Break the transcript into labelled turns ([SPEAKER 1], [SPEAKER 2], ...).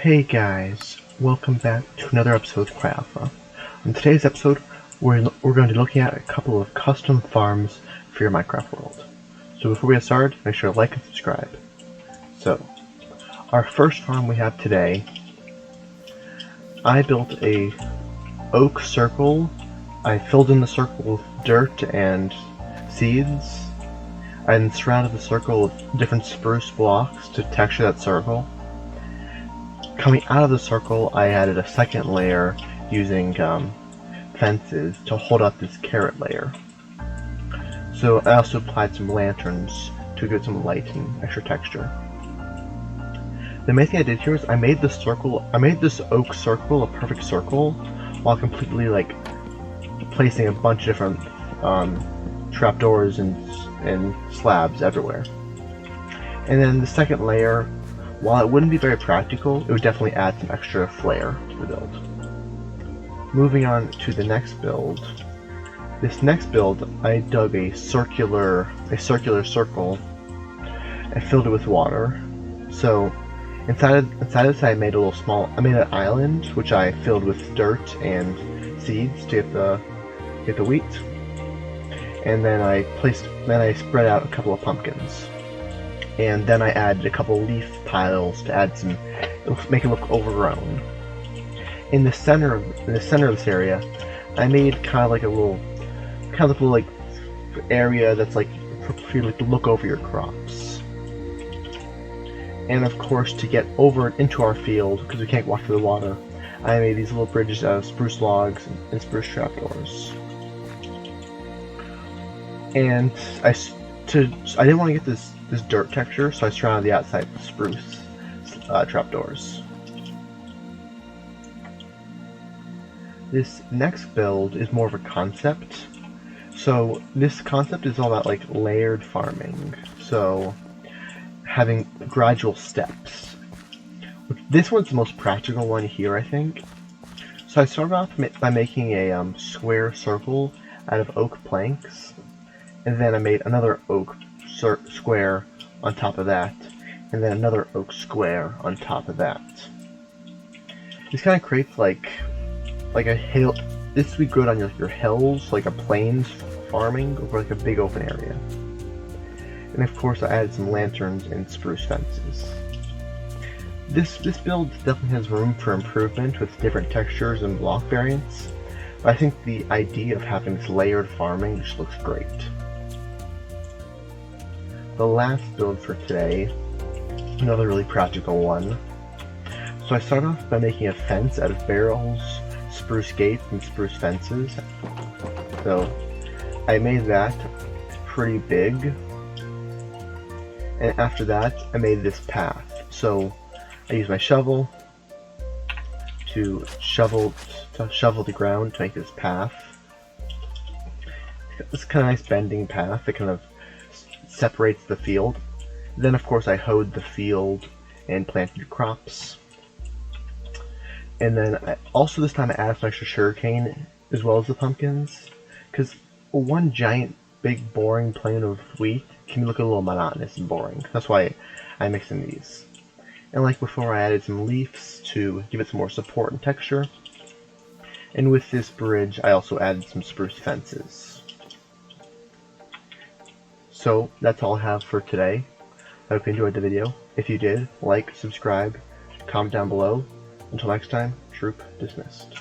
[SPEAKER 1] Hey guys, welcome back to another episode of Cryalpha. In today's episode, we're going to be looking at a couple of custom farms for your Minecraft world. So before we get started, make sure to like and subscribe. So, our first farm we have today, I built a oak circle. I filled in the circle with dirt and seeds. I then surrounded the circle with different spruce blocks to texture that circle. Coming out of the circle, I added a second layer using fences to hold up this carrot layer. So I also applied some lanterns to give some light and extra texture. The main thing I did here is I made this oak circle a perfect circle while completely placing a bunch of different trapdoors and slabs everywhere. And then the second layer, while it wouldn't be very practical, it would definitely add some extra flair to the build. Moving on to the next build. This next build, I dug a circular circle and filled it with water. So inside this, I made an island which I filled with dirt and seeds to get the wheat. And then I spread out a couple of pumpkins. And then I added a couple leaf piles to make it look overgrown. In the center of this area, I made kind of like a little area that's like for you to look over your crops. And of course, to get over into our field, because we can't walk through the water, I made these little bridges out of spruce logs and spruce trapdoors. And I didn't want to get this dirt texture, so I surrounded the outside with spruce trapdoors. This next build is more of a concept. So this concept is all about layered farming. So having gradual steps. This one's the most practical one here, I think. So I started off by making a square circle out of oak planks, and then I made another oak square on top of that, and then another oak square on top of that. This kind of creates like a hill. This would be good on your hills, like a plains farming over a big open area. And of course, I added some lanterns and spruce fences. This build definitely has room for improvement with different textures and block variants, but I think the idea of having this layered farming just looks great. The last build for today, another really practical one. So I started off by making a fence out of barrels, spruce gates, and spruce fences. So I made that pretty big. And after that, I made this path. So I used my shovel to shovel the ground to make this path. It's kind of nice bending path that kind of separates the field. Then of course I hoed the field and planted crops. And then this time I added some extra sugarcane as well as the pumpkins, because one giant big boring plain of wheat can look a little monotonous and boring. That's why I mixed in these. And like before, I added some leaves to give it some more support and texture. And with this bridge I also added some spruce fences. So that's all I have for today. I hope you enjoyed the video. If you did, like, subscribe, comment down below. Until next time, troop dismissed.